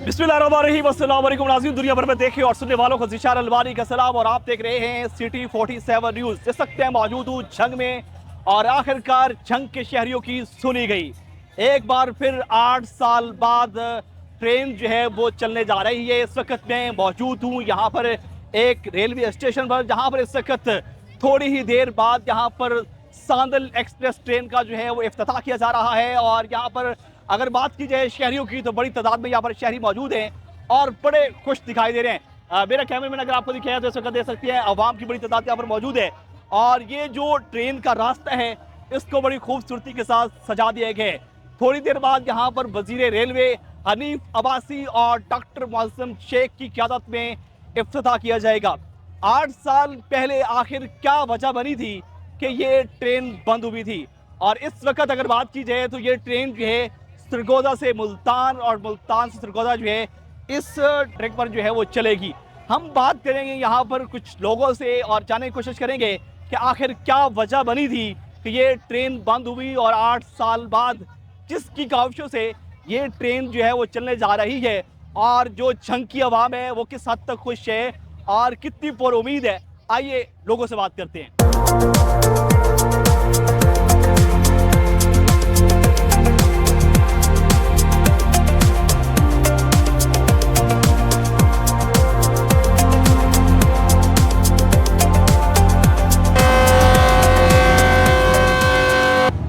बिस्मिल्लाहिर्रहमानिर्रहीम, अस्सलाम वालेकुम नाज़रीन। दुनिया भर में देखे और सुनने वालों को ज़िशान अलवानी का सलाम और आप देख रहे हैं सिटी 47 न्यूज़। इस वक्त मैं मौजूद हूँ जंग में और आखिरकार जंग के शहरियों की सुनी गई। एक बार फिर 8 साल बाद ट्रेन जो है वो चलने जा रही है। इस वक्त मैं मौजूद हूँ यहाँ पर एक रेलवे स्टेशन पर, जहाँ पर इस वक्त थोड़ी ही देर बाद यहाँ पर सांदल एक्सप्रेस ट्रेन का जो है वो इफ्तिताह किया जा रहा है। और यहाँ पर अगर बात की जाए शहरियों की तो बड़ी तादाद में यहाँ पर शहरी मौजूद हैं और बड़े खुश दिखाई दे रहे हैं। मेरा कैमरामैन अगर आपको दिखाया तो इस वक्त देख सकते हैं अवाम की बड़ी तादाद यहाँ पर मौजूद है। और ये जो ट्रेन का रास्ता है इसको बड़ी खूबसूरती के साथ सजा दिया गया है। थोड़ी देर बाद यहाँ पर वजीर रेलवे हनीफ अब्बासी और डॉक्टर मौसम शेख की क़यादत में इफ्तिताह किया जाएगा। 8 साल पहले आखिर क्या वजह बनी थी कि ये ट्रेन बंद हुई थी, और इस वक्त अगर बात की जाए तो ये ट्रेन जो है सरगोदा से मुल्तान और मुल्तान से सरगोदा जो है इस ट्रैक पर जो है वो चलेगी। हम बात करेंगे यहाँ पर कुछ लोगों से और जानने की कोशिश करेंगे कि आखिर क्या वजह बनी थी कि ये ट्रेन बंद हुई और 8 साल बाद जिसकी काविशों से ये ट्रेन जो है वो चलने जा रही है, और जो जंग की आवाम है वो किस हद तक खुश है और कितनी पुर उम्मीद है। आइए लोगों से बात करते हैं।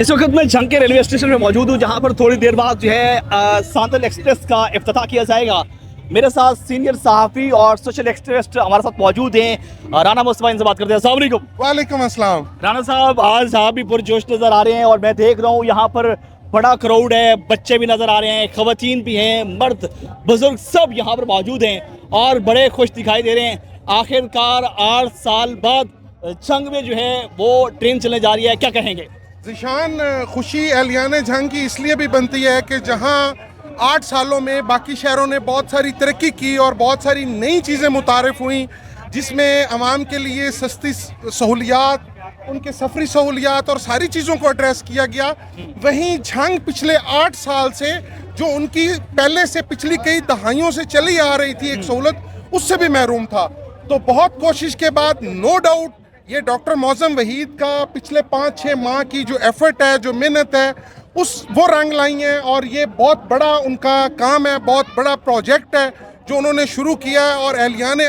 इस वक्त मैं जंग के रेलवे स्टेशन में मौजूद हूँ, जहाँ पर थोड़ी देर बाद जो है सांदल एक्सप्रेस का इफ्तिताह किया जाएगा। मेरे साथ सीनियर सहाफ़ी और सोशल एक्टिविस्ट हमारे साथ मौजूद हैं। राना मुस्तफा इनसे बात करते हैं। अस्सलाम वालेकुम। वालेकुम अस्सलाम। राना साहब, आज आप भी पुरजोश नज़र आ रहे हैं और मैं देख रहा हूँ यहाँ पर बड़ा क्राउड है, बच्चे भी नज़र आ रहे हैं, ख़वातीन भी हैं, मर्द बुजुर्ग सब यहाँ पर मौजूद हैं और बड़े खुश दिखाई दे रहे हैं। आखिरकार 8 साल बाद जंग में जो है वो ट्रेन चलने जा रही है, क्या कहेंगे? ज़िशान, खुशी एहलियान जंग की इसलिए भी बनती है कि जहां 8 सालों में बाकी शहरों ने बहुत सारी तरक्की की और बहुत सारी नई चीज़ें मुतारिफ हुई, जिसमें आवाम के लिए सस्ती सहूलियात, उनके सफरी सहूलियात और सारी चीज़ों को एड्रेस किया गया। वहीं जंग पिछले 8 साल से जो उनकी पहले से पिछली कई दहाइयों से चली आ रही थी एक सहूलत, उससे भी महरूम था। तो बहुत कोशिश के बाद नो डाउट ये डॉक्टर मौसम वहीद का पिछले 5-6 माह की जो एफर्ट है, जो मेहनत है, वो रंग लाई है। और ये बहुत बड़ा उनका काम है, बहुत बड़ा प्रोजेक्ट है जो उन्होंने शुरू किया है। और एहलियान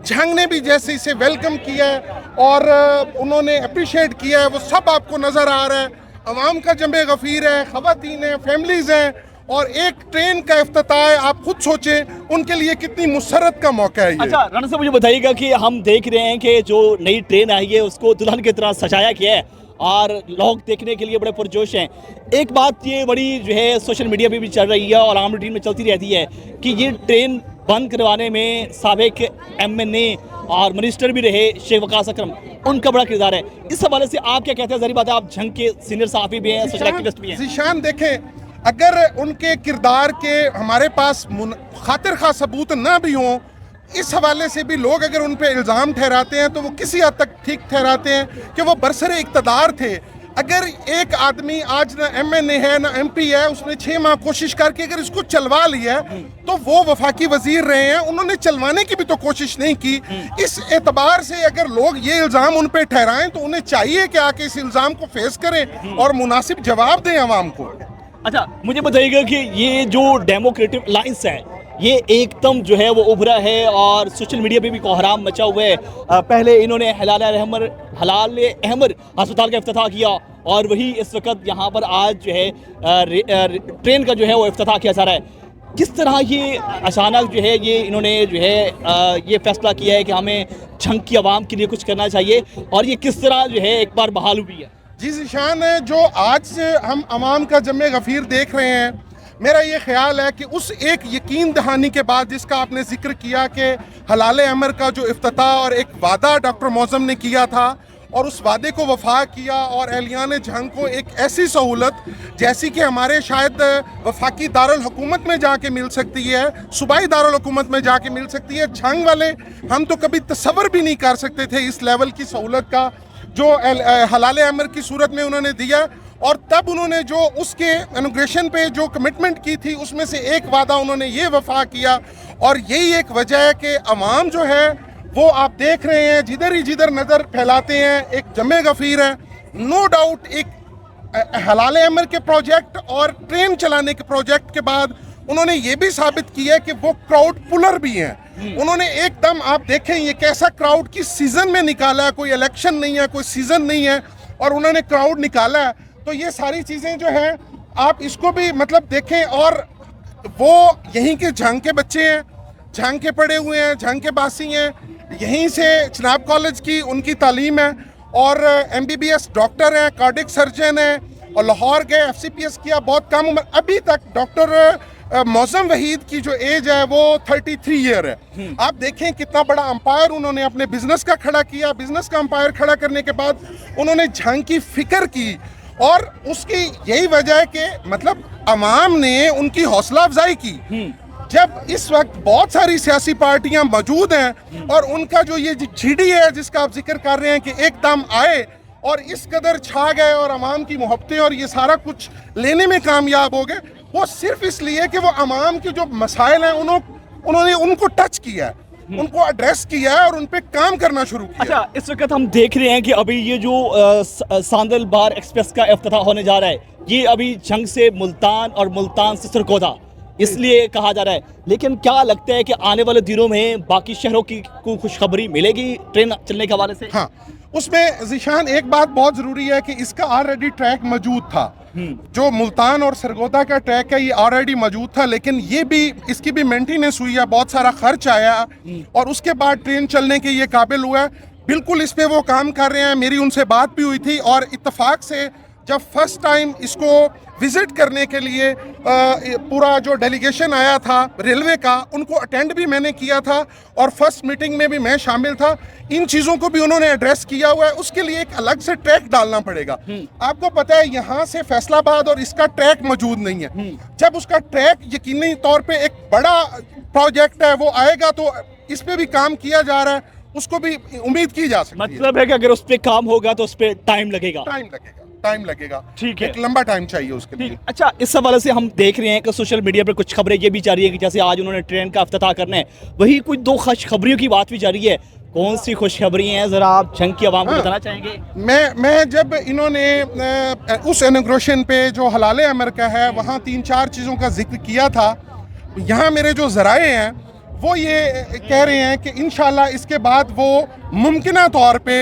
जंग ने भी जैसे इसे वेलकम किया है और उन्होंने अप्रिशिएट किया है, वो सब आपको नज़र आ रहा है। अवाम का जमे गफ़ीर है, ख़वातीन हैं, फैमिलीज़ हैं, और एक ट्रेन का इफ्तिताह आप खुद सोचें उनके लिए कितनी मुसरत का मौका है ये। अच्छा राना साहब, मुझे बताइएगा कि हम देख रहे हैं कि जो नई ट्रेन आई है उसको दुल्हन की तरह सजाया गया है और लोग देखने के लिए बड़े पुरजोश हैं। एक बात ये बड़ी जो है सोशल मीडिया पे भी चल रही है और आम रूटीन में चलती रहती है कि ये ट्रेन बंद करवाने में साबिक MNA और मिनिस्टर भी रहे शेख वकास अकरम, उनका बड़ा किरदार है। इस हवाले से आप क्या कहते हैं? ज़ाहिर बात है आप जंग के सीनियर सहाफ़ी भी हैं, सोशल एक्टिविस्ट भी हैं। ज़िशान, देखें, अगर उनके किरदार के हमारे पास खातिर खा सबूत ना भी हों, इस हवाले से भी लोग अगर उन पे इल्ज़ाम ठहराते हैं तो वो किसी हद तक ठीक ठहराते हैं कि वो बरसरे इक़्तिदार थे। अगर एक आदमी आज ना MNA है ना MP है, उसने 6 माह कोशिश करके अगर इसको चलवा लिया तो वो वफाकी वजीर रहे हैं, उन्होंने चलवाने की भी तो कोशिश नहीं की। इस एतबार से अगर लोग ये इल्ज़ाम उन पे ठहराएं तो उन्हें चाहिए कि आके इस इल्ज़ाम को फेस करें और मुनासिब जवाब दें आवाम को। अच्छा, मुझे बताइएगा कि ये जो डेमोक्रेटिक अलायंस है ये एकदम जो है वो उभरा है और सोशल मीडिया पे भी कोहराम मचा हुआ है। पहले इन्होंने हलाल अहमर अस्पताल का इफ्तिताह किया और वही इस वक्त यहाँ पर आज जो है ट्रेन का जो है वो इफ्तिताह किया जा रहा है। किस तरह ये अचानक जो है ये इन्होंने जो है ये फैसला किया है कि हमें जंग की आवाम के लिए कुछ करना चाहिए, और ये किस तरह जो है एक बार बहाल हुई है? जी ज़िशान, जो आज हम अवाम का जमे गफ़ीर देख रहे हैं, मेरा ये ख्याल है कि उस एक यकीन दहानी के बाद जिसका आपने जिक्र किया कि हलाल अमर का जो इफ्तिताह और एक वादा डॉक्टर मौसम ने किया था और उस वादे को वफा किया और एहलियान जंग को एक ऐसी सहूलत जैसी कि हमारे शायद वफाकी दारुल हुकूमत में जाके मिल सकती है, सूबाई दारुल हुकूमत में जाके मिल सकती है, जंग वाले हम तो कभी तसव्वुर भी नहीं कर सकते थे इस लेवल की सहूलत का जो हलाल अमर की सूरत में उन्होंने दिया। और तब उन्होंने जो उसके इनॉग्रेशन पे जो कमिटमेंट की थी उसमें से एक वादा उन्होंने ये वफा किया। और यही एक वजह है कि अवाम जो है वो आप देख रहे हैं जिधर नज़र फैलाते हैं एक जमे गफीर है। नो डाउट एक हलाल अमर के प्रोजेक्ट और ट्रेन चलाने के प्रोजेक्ट के बाद उन्होंने ये भी साबित किया कि वो क्राउड पुलर भी हैं। उन्होंने एकदम आप देखें ये कैसा क्राउड की सीजन में निकाला है, कोई इलेक्शन नहीं है, कोई सीजन नहीं है और उन्होंने क्राउड निकाला है। तो ये सारी चीज़ें जो हैं आप इसको भी मतलब देखें। और वो यहीं के झांग के बच्चे हैं, झांग के पढ़े हुए हैं, झांग के बासी हैं, यहीं से चिनाब कॉलेज की उनकी तालीम है और MBBS डॉक्टर हैं, कार्डिक सर्जन हैं और लाहौर गए, FCPS किया, बहुत कम उम्र। अभी तक डॉक्टर मौसम वहीद की जो एज है वो 33 ईयर है। आप देखें कितना बड़ा अंपायर उन्होंने अपने बिजनेस का खड़ा किया। बिजनेस का अंपायर खड़ा करने के बाद उन्होंने झांग की फिक्र की और उसकी यही वजह है कि मतलब अवाम ने उनकी हौसला अफजाई की। जब इस वक्त बहुत सारी सियासी पार्टियां मौजूद हैं और उनका जो ये GD है जिसका आप जिक्र कर रहे हैं कि एकदम आए और इस कदर छा गए और अवाम की मोहब्बतें और ये सारा कुछ लेने में कामयाब हो गए, वो सिर्फ इसलिए कि वो अवाम के जो मसाइल हैं उन्होंने उनको टच किया है, उनको एड्रेस किया है और उन पे काम करना शुरू किया। अच्छा, इस वक्त हम देख रहे हैं कि अभी ये जो सांदल बार एक्सप्रेस का इफ्तिताह होने जा रहा है, ये अभी झंग से मुल्तान और मुल्तान से सरगोदा इसलिए कहा जा रहा है। लेकिन क्या लगता है कि आने वाले दिनों में बाकी शहरों की को खुशखबरी मिलेगी ट्रेन चलने के हवाले से? हाँ, उसमें ज़ीशान एक बात बहुत ज़रूरी है कि इसका ऑलरेडी ट्रैक मौजूद था। जो मुल्तान और सरगोदा का ट्रैक है ये ऑलरेडी मौजूद था, लेकिन ये भी इसकी भी मेंटेनेंस हुई है, बहुत सारा खर्च आया और उसके बाद ट्रेन चलने के ये काबिल हुआ है। बिल्कुल इस पे वो काम कर रहे हैं। मेरी उनसे बात भी हुई थी और इत्तेफाक से जब फर्स्ट टाइम इसको विजिट करने के लिए पूरा जो डेलीगेशन आया था रेलवे का, उनको अटेंड भी मैंने किया था और फर्स्ट मीटिंग में भी मैं शामिल था। इन चीज़ों को भी उन्होंने एड्रेस किया हुआ है। उसके लिए एक अलग से ट्रैक डालना पड़ेगा। आपको पता है यहाँ से फैसलाबाद और इसका ट्रैक मौजूद नहीं है। जब उसका ट्रैक यकीनी तौर पे एक बड़ा प्रोजेक्ट है वो आएगा तो इस पे भी काम किया जा रहा है, उसको भी उम्मीद की जा सकती है। मतलब है कि अगर उस पर काम होगा तो उस पर टाइम लगेगा। टाइम लगेगा, ठीक है, एक लंबा टाइम चाहिए उसके लिए। अच्छा, इस हवाले से हम देख रहे हैं कि सोशल मीडिया पर कुछ खबरें ये भी जा रही है कि जैसे आज उन्होंने ट्रेन का इफ्तिताह करना है, वही कुछ दो खुशखबरियों की बात भी जा रही है। कौन सी खुशखबरी हैं, जरा आप झंग की आवाम को बताना चाहेंगे? मैं जब इन्होंने उस इनॉग्रेशन पे जो हलाल अमर का है वहाँ 3-4 चीज़ों का जिक्र किया था, यहाँ मेरे जो ज़राए हैं वो ये कह रहे हैं कि इंशाल्लाह इसके बाद वो मुमकिना तौर पे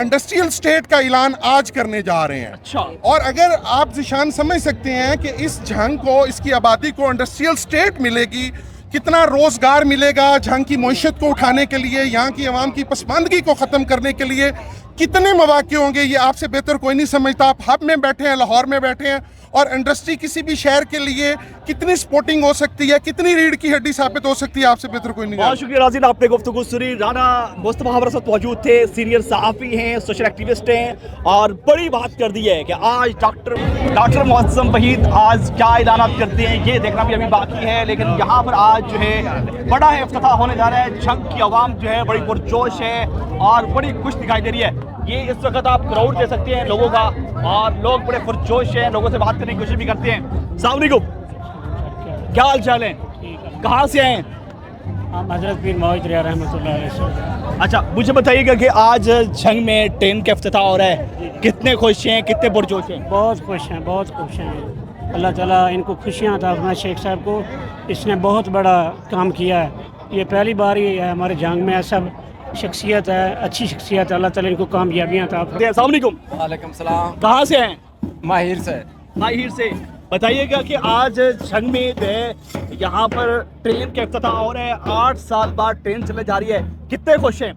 इंडस्ट्रियल स्टेट का ऐलान आज करने जा रहे हैं। अच्छा। और अगर आप ज़िशान समझ सकते हैं कि इस झंग को, इसकी आबादी को इंडस्ट्रियल स्टेट मिलेगी, कितना रोज़गार मिलेगा, झंग की मईशत को उठाने के लिए, यहाँ की आवाम की पसमानदगी को ख़त्म करने के लिए कितने मौके होंगे, ये आपसे बेहतर कोई नहीं समझता। आप हब में बैठे हैं, लाहौर में बैठे हैं और इंडस्ट्री किसी भी शहर के लिए कितनी सपोर्टिंग हो सकती है, कितनी रीढ़ की हड्डी साबित हो सकती है, आपसे बेहतर कोई नहीं। बहुत शुक्रिया राजीन, आपने गुफ्तगू सुनी। राना मुस्तफा हमारे साथ मौजूद थे, सीनियर सहाफ़ी हैं, सोशल एक्टिविस्ट हैं और बड़ी बात कर दी है कि आज डॉक्टर मौसम वहीद आज क्या ऐलान करते हैं ये देखना भी अभी बाकी है। लेकिन यहाँ पर आज जो है बड़ा है इफ्तिताह होने जा रहा है। झंग की आवाम जो है बड़ी पुरजोश है और बड़ी खुश दिखाई दे रही है। ये इस वक्त आप क्राउड दे सकते हैं लोगों का और लोग बड़े पुरजोश हैं, लोगों से बात करने की कोशिश भी करते हैं। अस्सलाम वालेकुम, क्या हाल चाल है, कहाँ से आए हैं? हम हज़रत पीर मौजूद रहमतुल्लाह अलैह। अच्छा, मुझे बताइएगा कि आज झंग में ट्रेन का इफ्तिताह हो रहा है, कितने खुश हैं, कितने पुरजोश हैं? बहुत खुश हैं, बहुत खुश हैं। अल्लाह ताला इनको खुशियाँ अता फरमाए। शेख साहब को इसने बहुत बड़ा काम किया है। ये पहली बार ही है हमारे झंग में ऐसा शख्सियत है, अच्छी शख्सियत है। अल्लाह ताला इनको कामयाबियाँ अता फरमाए। अस्सलाम वालेकुम। वालेकुम सलाम। कहाँ से हैं? माहिर से। माहिर से। बताइएगा कि आज झंग में यहाँ पर ट्रेन का इफ्तिताह हो रहा है, 8 साल बाद ट्रेन चले जा रही है, कितने खुश हैं?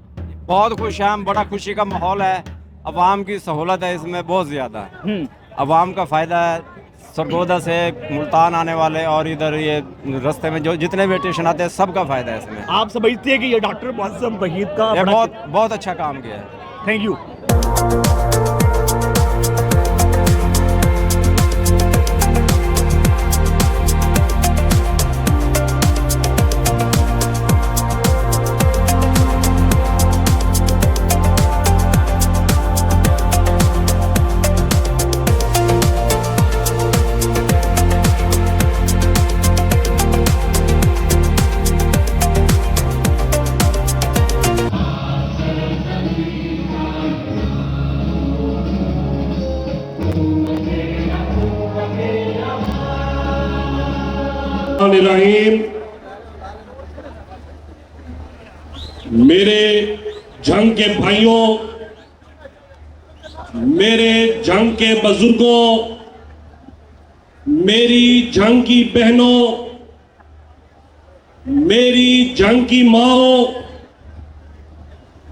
बहुत खुश हैं हम, बड़ा खुशी का माहौल है। अवाम की सहूलत है इसमें बहुत ज़्यादा, अवाम का फ़ायदा है। सरगोदा से मुल्तान आने वाले और इधर ये रास्ते में जो जितने भी स्टेशन आते हैं सबका फ़ायदा है इसमें। आप समझते हैं कि ये डॉक्टर मौसम वहीद का ये बहुत अच्छा काम किया है। Thank you. रहीम। मेरे जंग के भाइयों, मेरे जंग के बुजुर्गों, मेरी जंग की बहनों, मेरी जंग की माओ,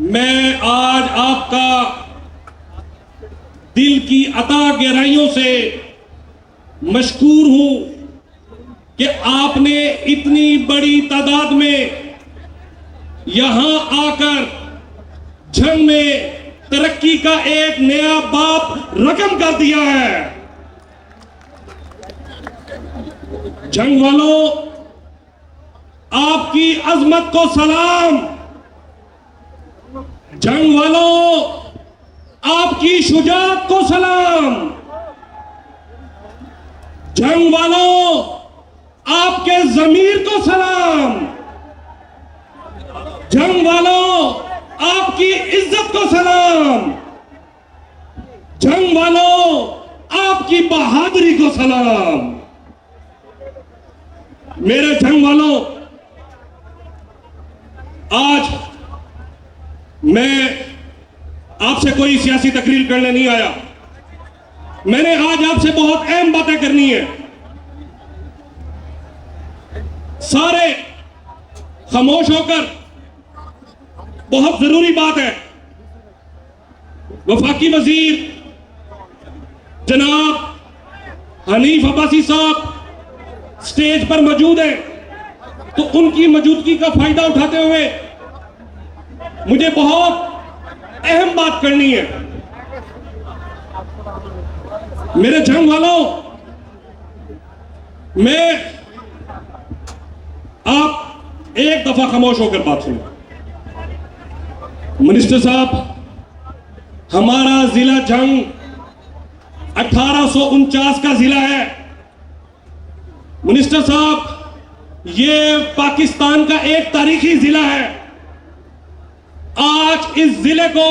मैं आज आपका दिल की अता गहराइयों से मशकूर हूं कि आपने इतनी बड़ी तादाद में यहां आकर जंग में तरक्की का एक नया बाप रकम कर दिया है। जंग वालों, आपकी अजमत को सलाम। जंग वालों, आपकी शुजाअत को सलाम। जंग वालों, आपके ज़मीर को सलाम। जंग वालों, आपकी इज्जत को सलाम। जंग वालों, आपकी बहादुरी को सलाम। मेरे जंग वालों, आज मैं आपसे कोई सियासी तकरीर करने नहीं आया। मैंने आज आपसे बहुत अहम बातें करनी है। सारे खामोश होकर, बहुत जरूरी बात है। वफाकी वजीर जनाब हनीफ अब्बासी साहब स्टेज पर मौजूद हैं, तो उनकी मौजूदगी का फायदा उठाते हुए मुझे बहुत अहम बात करनी है। मेरे जंग वालों, मैं आप एक दफा खामोश होकर बात सुनो। मिनिस्टर साहब, हमारा जिला जंग 1849 का जिला है। मिनिस्टर साहब, ये पाकिस्तान का एक तारीखी जिला है। आज इस जिले को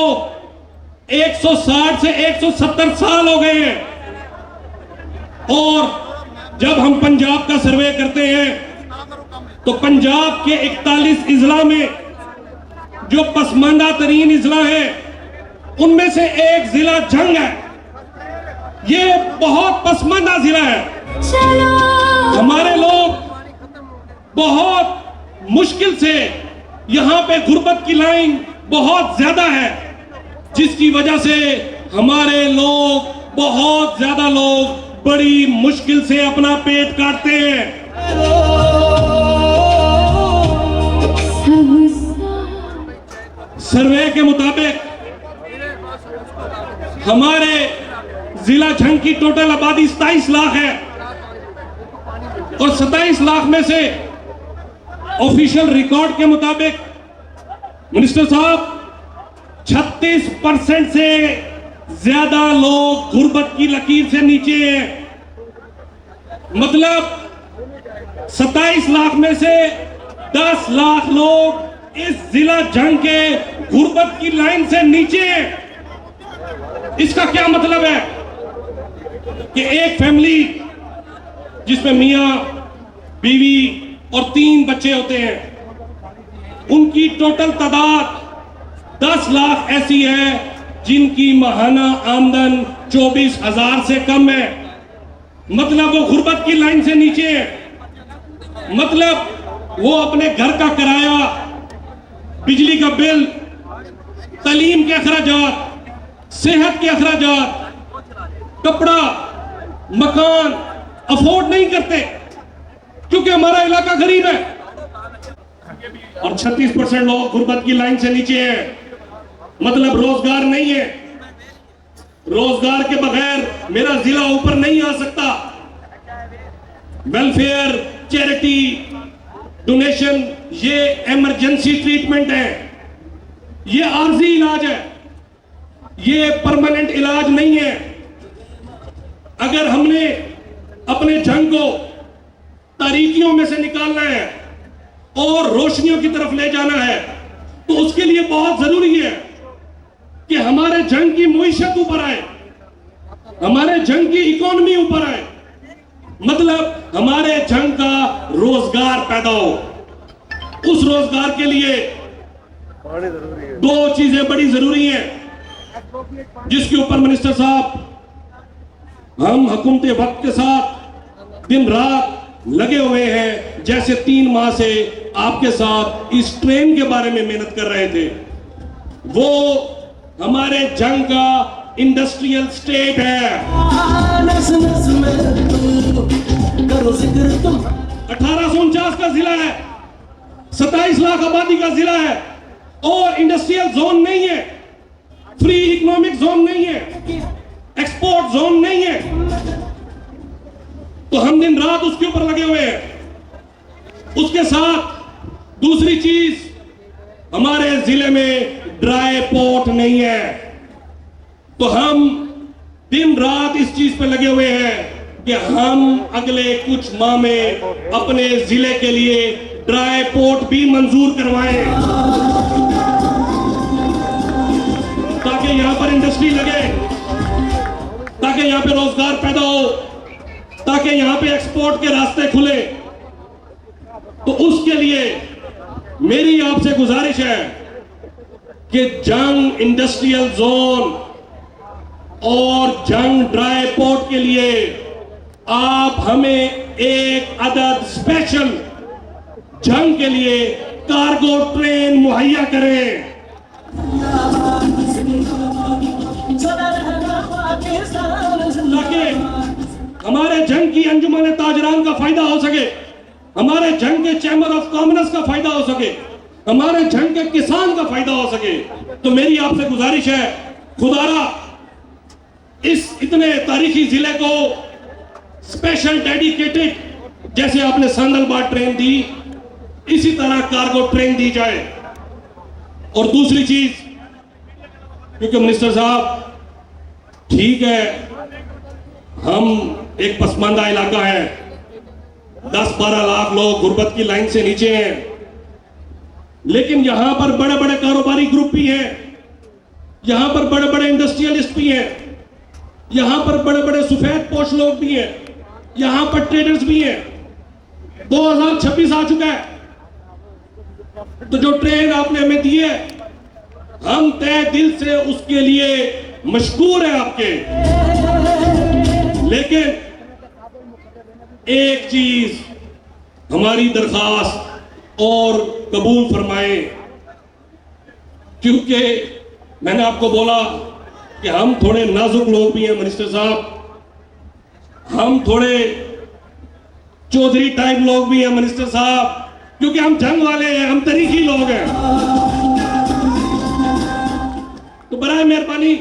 160 से 170 साल हो गए हैं। और जब हम पंजाब का सर्वे करते हैं तो पंजाब के 41 इजला में जो पसमानदा तरीन इजला है, उनमें से एक जिला जंग है। ये बहुत पसमानदा जिला है। हमारे लोग बहुत मुश्किल से, यहां पे गुर्बत की लाइन बहुत ज्यादा है, जिसकी वजह से हमारे लोग, बहुत ज्यादा लोग बड़ी मुश्किल से अपना पेट काटते हैं। सर्वे के मुताबिक हमारे जिला जंग की टोटल आबादी 27 लाख है, और 27 लाख में से ऑफिशियल रिकॉर्ड के मुताबिक मिनिस्टर साहब 36% से ज्यादा लोग गुर्बत की लकीर से नीचे हैं। मतलब 27 लाख में से 10 लाख लोग इस जिला जंग के गुर्बत की लाइन से नीचे हैं। इसका क्या मतलब है कि एक फैमिली जिसमें मियां, बीवी और 3 बच्चे होते हैं, उनकी टोटल तादाद 10 लाख ऐसी है जिनकी माहाना आमदन 24,000 से कम है। मतलब वो गुर्बत की लाइन से नीचे है। मतलब वो अपने घर का किराया, बिजली का बिल, तालीम के अखराजात, सेहत के अखराजात, कपड़ा, मकान अफोर्ड नहीं करते, क्योंकि हमारा इलाका गरीब है। और 36% लोग गुर्बत की लाइन से नीचे हैं। मतलब रोजगार नहीं है। रोजगार के बगैर मेरा जिला ऊपर नहीं आ सकता। वेलफेयर, चैरिटी, डोनेशन, ये इमरजेंसी ट्रीटमेंट है, ये आर्जी इलाज है, ये परमानेंट इलाज नहीं है। अगर हमने अपने जंग को तारीकियों में से निकालना है और रोशनियों की तरफ ले जाना है, तो उसके लिए बहुत जरूरी है कि हमारे जंग की मुईशत ऊपर आए, हमारे जंग की इकोनॉमी ऊपर आए। मतलब हमारे जंग का रोजगार पैदा हो। उस रोजगार के लिए दो चीजें बड़ी जरूरी हैं, जिसके ऊपर मिनिस्टर साहब हम हुकूमत वक्त के साथ दिन रात लगे हुए हैं। जैसे 3 माह से आपके साथ इस ट्रेन के बारे में मेहनत कर रहे थे, वो हमारे जंग का इंडस्ट्रियल स्टेट है। 1849 का जिला है, 27 लाख आबादी का जिला है और इंडस्ट्रियल जोन नहीं है, फ्री इकोनॉमिक जोन नहीं है, एक्सपोर्ट जोन नहीं है। तो हम दिन रात उसके ऊपर लगे हुए हैं। उसके साथ दूसरी चीज, हमारे जिले में ड्राई पोर्ट नहीं है, तो हम दिन रात इस चीज पे लगे हुए हैं कि हम अगले कुछ माह में अपने जिले के लिए ड्राई पोर्ट भी मंजूर करवाएं, ताकि यहां पर इंडस्ट्री लगे, ताकि यहां पे रोजगार पैदा हो, ताकि यहां पे एक्सपोर्ट के रास्ते खुले। तो उसके लिए मेरी आपसे गुजारिश है कि जंग इंडस्ट्रियल जोन और जंग ड्राई पोर्ट के लिए आप हमें एक अदद स्पेशल जंग के लिए कार्गो ट्रेन मुहैया करें, ताकि हमारे जंग की अंजुमन ताजरान का फायदा हो सके, हमारे जंग के चैम्बर ऑफ कॉमर्स का फायदा हो सके, हमारे जंग के किसान का फायदा हो सके। तो मेरी आपसे गुजारिश है, खुदारा इस इतने तारीखी जिले को स्पेशल डेडिकेटेड, जैसे आपने सांदलबाद ट्रेन दी, इसी तरह कार्गो ट्रेन दी जाए। और दूसरी चीज, क्योंकि मिनिस्टर साहब ठीक है, हम एक पसमानदा इलाका है, 10-12 लाख लोग गुर्बत की लाइन से नीचे हैं, लेकिन यहां पर बड़े बड़े कारोबारी ग्रुप भी हैं, यहां पर बड़े बड़े इंडस्ट्रियलिस्ट भी हैं, यहां पर बड़े बड़े सफेद पोश लोग भी हैं, यहां पर ट्रेडर्स भी हैं। 2026 आ चुका है, तो जो ट्रेन आपने हमें दी है, हम तहे दिल से उसके लिए मशकूर है आपके। लेकिन एक चीज हमारी दरखास्त और कबूल फरमाए, क्योंकि मैंने आपको बोला कि हम थोड़े नाजुक लोग भी हैं मिनिस्टर साहब, हम थोड़े चौधरी टाइप लोग भी हैं मिनिस्टर साहब, क्योंकि हम जंग वाले हैं, हम तरीकी लोग हैं। तो बराए मेहरबानी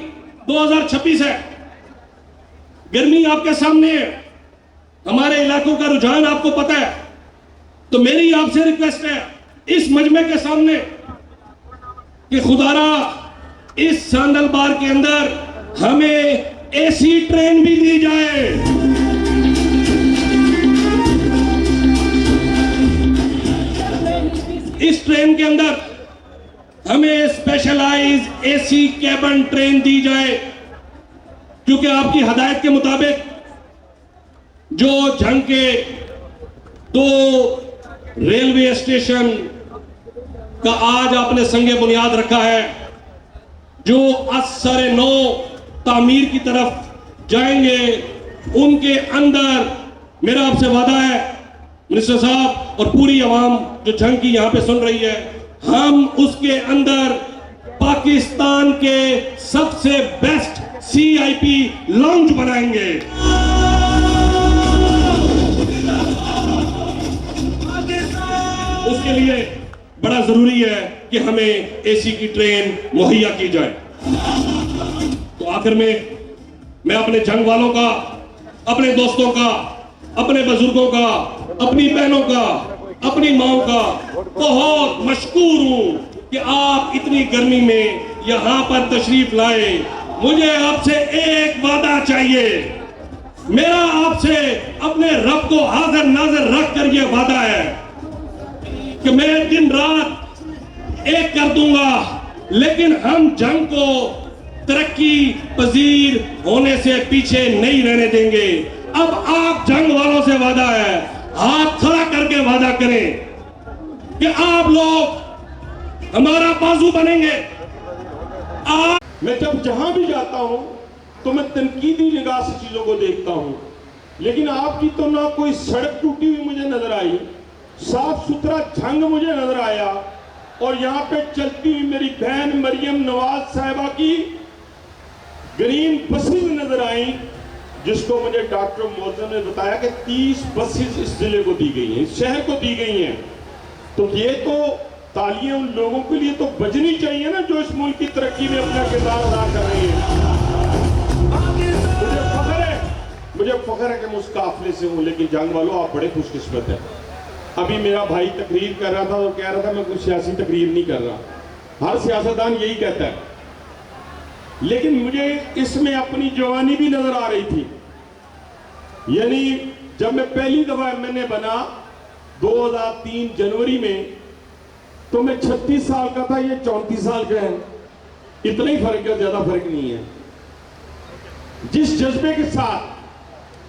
2026 है, गर्मी आपके सामने है, हमारे इलाकों का रुझान आपको पता है, तो मेरी आपसे रिक्वेस्ट है इस मजमे के सामने कि खुदारा इस सांदलबार के अंदर हमें एसी ट्रेन भी दी जाए। इस ट्रेन के अंदर हमें स्पेशलाइज एसी कैबिन ट्रेन दी जाए, क्योंकि आपकी हदायत के मुताबिक जो जंग के 2 रेलवे स्टेशन का आज आपने संगे बुनियाद रखा है, जो असर नौ तामीर की तरफ जाएंगे, उनके अंदर मेरा आपसे वादा है मिनिस्टर साहब और पूरी आवाम जो जंग की यहां पे सुन रही है, हम उसके अंदर पाकिस्तान के सबसे बेस्ट CIP लॉन्च बनाएंगे। उसके लिए बड़ा जरूरी है कि हमें एसी की ट्रेन मुहैया की जाए। तो आखिर में मैं अपने जंग वालों का, अपने दोस्तों का, अपने बुजुर्गों का, अपनी बहनों का, अपनी माओ का बहुत मशकूर हूं कि आप इतनी गर्मी में यहां पर तशरीफ लाए। मुझे आपसे एक वादा चाहिए, मेरा आपसे अपने रब को हाजिर नाजिर रख कर यह वादा है कि मैं दिन रात एक कर दूंगा, लेकिन हम जंग को तरक्की पजीर होने से पीछे नहीं रहने देंगे। अब आप जंग वालों से वादा है, हाथ खड़ा करके वादा करें कि आप लोग हमारा बाजू बनेंगे। मैं जब जहां भी जाता हूं तो मैं तनकीदी निगाह से चीजों को देखता हूं, लेकिन आपकी तो ना कोई सड़क टूटी हुई मुझे नजर आई, साफ सुथरा झंग मुझे नजर आया, और यहाँ पे चलती हुई मेरी बहन मरियम नवाज साहिबा की ग्रीन बसेस नजर आई, जिसको मुझे डॉक्टर मोहसिन ने बताया कि 30 बसेस इस जिले को दी गई हैं, इस शहर को दी गई हैं। तो ये तो तालियां उन लोगों के लिए तो बजनी चाहिए ना जो इस मुल्क की तरक्की में अपना किरदार अदा कर रहे हैं। मुझे फख्र है कि मैं उस काफिले से हूं, लेकिन जंग वालों आप बड़े खुशकिस्मत हैं। अभी मेरा भाई तकरीर कर रहा था और कह रहा था मैं कुछ सियासी तकरीर नहीं कर रहा, हर सियासतदान यही कहता है, लेकिन मुझे इसमें अपनी जवानी भी नजर आ रही थी। यानी जब मैं पहली दफा एमएनए बना 2003 जनवरी में, तो मैं 36 साल का था, ये 34 साल का है, इतना ही फर्क है, ज्यादा फर्क नहीं है। जिस जज्बे के साथ,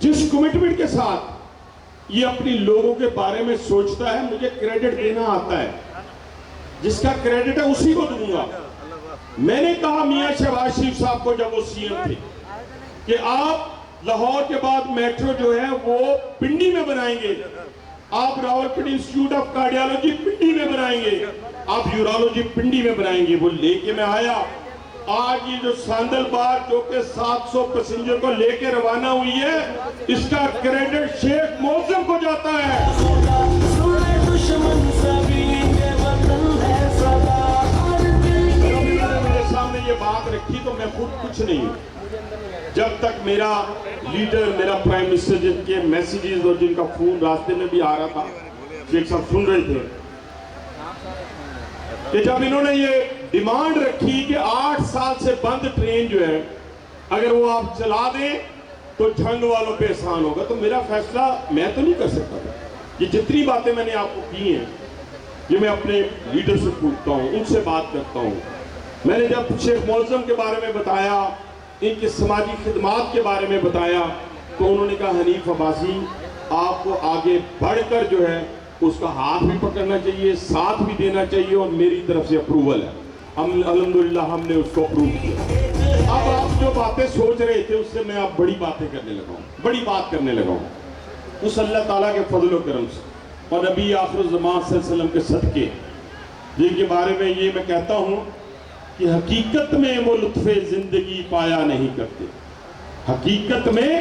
जिस कमिटमेंट के साथ ये अपने लोगों के बारे में सोचता है, मुझे क्रेडिट देना आता है, जिसका क्रेडिट है उसी को दूंगा। मैंने कहा मियां शहबाज शरीफ साहब को जब वो सीएम थे कि आप लाहौर के बाद मेट्रो जो है वो पिंडी में बनाएंगे, आप रावलपिंडी इंस्टीट्यूट ऑफ कार्डियोलॉजी पिंडी में बनाएंगे, आप यूरोलॉजी पिंडी में बनाएंगे। वो लेके मैं आया। आज ये जो सांदल बार जो कि 700 पैसेंजर को लेके रवाना हुई है, इसका क्रेडिट शेख मौसम को जाता है। मेरे सामने ये बात रखी तो मैं खुद कुछ नहीं हूं। जब तक मेरा लीडर, मेरा प्राइम मिनिस्टर, जिनके मैसेजेस और जिनका फोन रास्ते में भी आ रहा था, शेख साहब सुन रहे थे कि जब इन्होंने ये डिमांड रखी कि 8 साल से बंद ट्रेन जो है अगर वो आप चला दें तो झंग वालों पे एहसान होगा, तो मेरा फैसला मैं तो नहीं कर सकता था। ये जितनी बातें मैंने आपको की हैं ये मैं अपने लीडर से पूछता हूँ, उनसे बात करता हूँ। मैंने जब शेख मौसम के बारे में बताया, इनकी समाजी खिदमात के बारे में बताया, तो उन्होंने कहा हनीफ अब्बासी आपको आगे बढ़कर जो है उसका हाथ भी पकड़ना चाहिए, साथ भी देना चाहिए, और मेरी तरफ से अप्रूवल है। हम अल्हम्दुलिल्लाह हमने उसको अप्रूव किया। अब आप जो बातें सोच रहे थे उससे मैं अब बड़ी बातें करने लगा हूँ, बड़ी बात करने लगा हूँ, उस अल्लाह ताला के फजल करम से और नबी आखिर ज़मान सल्लल्लाहु अलैहि वसल्लम के सदके, जिनके बारे में ये मैं कहता हूँ कि हकीकत में वो लुत्फ़े जिंदगी पाया नहीं करते, हकीकत में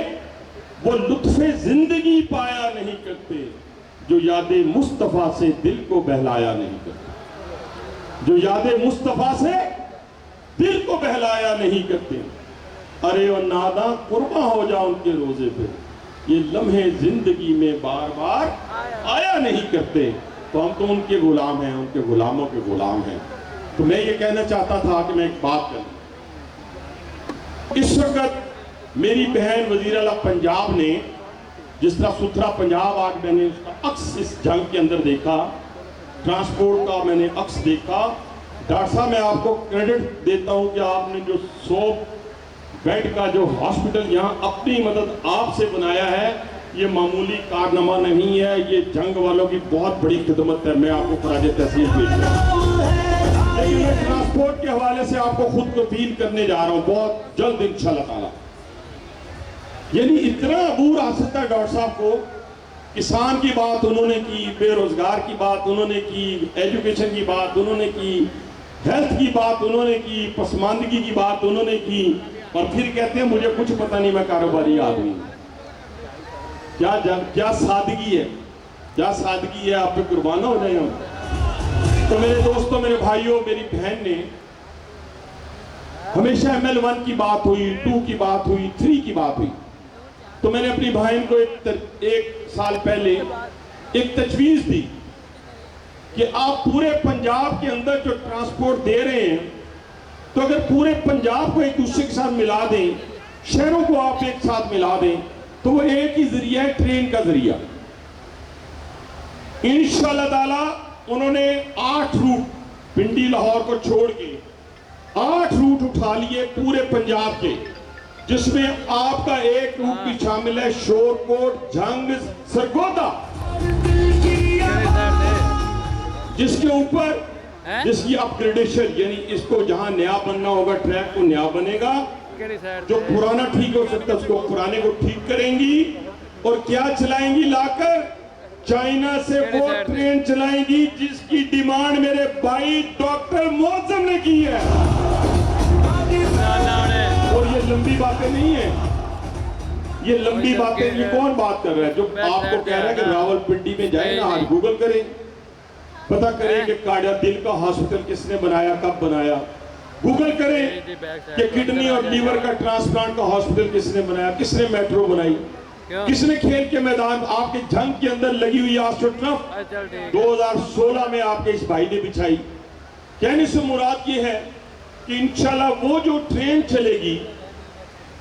वो लुत्फ़े जिंदगी पाया नहीं करते, जो यादे मुस्तफ़ा से दिल को बहलाया नहीं करते, जो यादे मुस्तफ़ा से दिल को बहलाया नहीं करते। अरे और नादा कुर्बा हो जा उनके रोजे पे, ये लम्हे जिंदगी में बार बार आया नहीं करते। तो हम तो उनके गुलाम हैं, उनके गुलामों के गुलाम हैं। तो मैं ये कहना चाहता था कि मैं एक बात करूं। इस वक्त मेरी बहन वजीर आला पंजाब ने जिस तरह सुथरा पंजाब, आज मैंने उसका अक्स इस जंग के अंदर देखा, ट्रांसपोर्ट का मैंने अक्स देखा। डॉक्टर साहब मैं आपको क्रेडिट देता हूं कि आपने जो 100 बेड का जो हॉस्पिटल यहाँ अपनी मदद आपसे बनाया है, ये मामूली कारनामा नहीं है, ये जंग वालों की बहुत बड़ी खिदमत है। मैं आपको खराज तहसीन पेश करता हूं। लेकिन मैं ट्रांसपोर्ट के हवाले से आपको खुद को अपील करने जा रहा हूँ बहुत जल्द इंशाल्लाह ताला। यानी इतना अबूर हासिल था डॉक्टर साहब को, किसान की बात उन्होंने की, बेरोजगार की बात उन्होंने की, एजुकेशन की बात उन्होंने की, हेल्थ की बात उन्होंने की, पसमानदगी की बात उन्होंने की, और फिर कहते हैं मुझे कुछ पता नहीं, मैं कारोबारी आदमी। क्या सादगी है, क्या सादगी है, आप पे कुर्बान हो जाए हम। तो मेरे दोस्तों, मेरे भाइयों, मेरी बहन ने हमेशा ML1 की बात हुई, 2 की बात हुई, 3 की बात हुई। तो मैंने अपनी बहन को एक साल पहले एक तजवीज़ दी कि आप पूरे पंजाब के अंदर जो ट्रांसपोर्ट दे रहे हैं, तो अगर पूरे पंजाब को एक दूसरे के साथ मिला दें, शहरों को आप एक साथ मिला दें, तो वो एक ही जरिया है, ट्रेन का जरिया। इंशाअल्लाह ताला उन्होंने 8 रूट पिंडी लाहौर को छोड़ के 8 रूट उठा लिए पूरे पंजाब के। जिसमें आपका एक रूप भी शामिल है, शोरकोट, झंग, सरगोदा, जिसके ऊपर जिसकी अपग्रेडेशन, यानी इसको जहां नया बनना होगा ट्रैक को नया बनेगा, जो पुराना ठीक हो सकता है उसको पुराने को ठीक करेंगी, और क्या चलाएंगी लाकर, चाइना से वो ट्रेन चलाएंगी जिसकी डिमांड मेरे भाई डॉक्टर मौजम ने की है। और ये लंबी बातें नहीं है, ये लंबी बातें ये कौन बात कर रहा है? जो आपको कह रहा है कि रावलपिंडी में जाए ना, आज गूगल करें, पता करें कि कार्डिया दिल का हॉस्पिटल किसने बनाया, कब बनाया। गूगल करें कि किडनी और लीवर का ट्रांसप्लांट का हॉस्पिटल किसने बनाया, किसने मेट्रो बनाई, किसने खेल के मैदान आपके जंग के अंदर लगी हुई एस्ट्रोटर्फ 2016 में आपके इस भाई ने बिछाई। कहने से मुराद ये है कि इंशाल्लाह वो जो ट्रेन चलेगी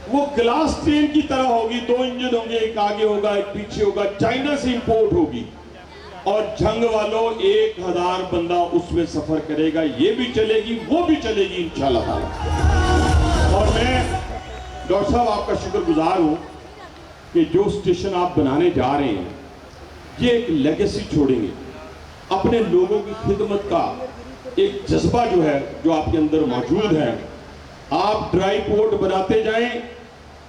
वो ग्लास ट्रेन की तरह होगी, 2 इंजन होंगे, एक आगे होगा एक पीछे होगा, चाइना से इंपोर्ट होगी, और जंग वालों 1000 बंदा उसमें सफर करेगा, ये भी चलेगी वो भी चलेगी इंशाल्लाह ताला। और मैं डॉक्टर साहब आपका शुक्रगुजार हूं कि जो स्टेशन आप बनाने जा रहे हैं ये एक लेगेसी छोड़ेंगे, अपने लोगों की खिदमत का एक जज्बा जो है जो आपके अंदर मौजूद है। आप ड्राई पोर्ट बनाते जाएं,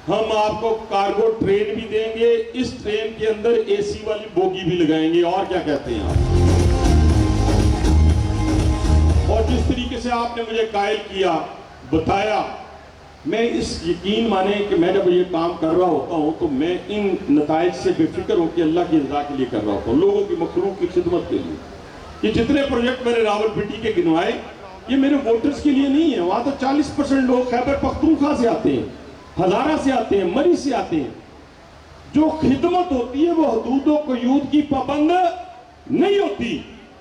हम आपको कार्गो ट्रेन भी देंगे, इस ट्रेन के अंदर एसी वाली बोगी भी लगाएंगे, और क्या कहते हैं आप। और जिस तरीके से आपने मुझे कायल किया, बताया, मैं इस यकीन माने कि मैं जब ये काम कर रहा होता हूं तो मैं इन नताइज से बेफिक्र होकर अल्लाह की रज़ा के लिए कर रहा होता हूं, लोगों की मखलूक की खिदमत के लिए। ये जितने प्रोजेक्ट मैंने रावलपिंडी के गिनवाए ये मेरे वोटर्स के लिए नहीं है। वहां तो 40% लोग खैबर पख्तूनख्वा से आते हैं, हजारा से आते हैं, मरी से आते हैं। जो खिदमत होती है वो हदूदों क़यूद की पाबंद नहीं होती।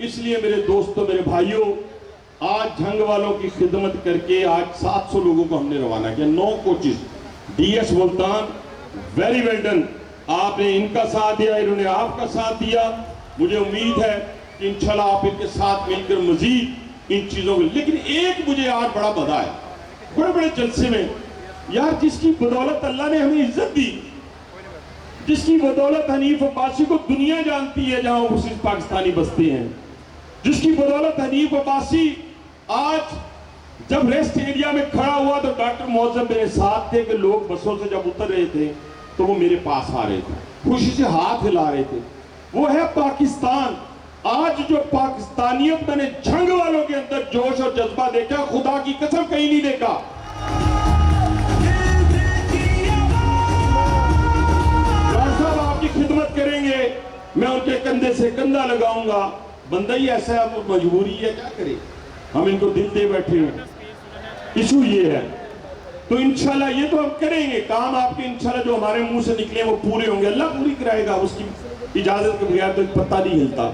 इसलिए मेरे दोस्तों, मेरे भाइयों, आज जंग वालों की खिदमत करके आज 700 लोगों को हमने रवाना किया, 9 coaches. DS Multan, very well done, आपने इनका साथ दिया, इन्होंने आपका साथ दिया। मुझे उम्मीद है कि इंशाल्लाह आप इनके साथ मिलकर मजीद इन चीजों में। लेकिन एक मुझे आज बड़ा बधा है, बड़े बड़े जलसे में यार, जिसकी बदौलत अल्लाह ने हमें इज्जत दी, जिसकी बदौलत हनीफ अब्बासी को दुनिया जानती है जहां मुस्लिम पाकिस्तानी बसते हैं, जिसकी बदौलत हनीफ अब्बासी आज जब रेस्ट एरिया में खड़ा हुआ तो डॉक्टर मौजम मेरे साथ थे कि लोग बसों से जब उतर रहे थे तो वो मेरे पास आ रहे थे, खुशी से हाथ हिला रहे थे। वो है पाकिस्तान। आज जो पाकिस्तानियत मैंने जंग वालों के अंदर जोश और जज्बा देखा, खुदा की कसम कहीं नहीं देखा। डॉक्टर साहब आपकी खिदमत करेंगे, मैं उनके कंधे से कंधा लगाऊंगा। बंदा ही ऐसा है, वो मजबूरी है, क्या करे, हम इनको दिल दे बैठे हैं। इशू ये है, तो इंशाल्लाह ये तो हम करेंगे काम आपके, इंशाल्लाह जो हमारे मुंह से निकले वो पूरे होंगे, अल्लाह पूरी कराएगा। उसकी इजाजत के बगैर तो पत्ता नहीं हिलता।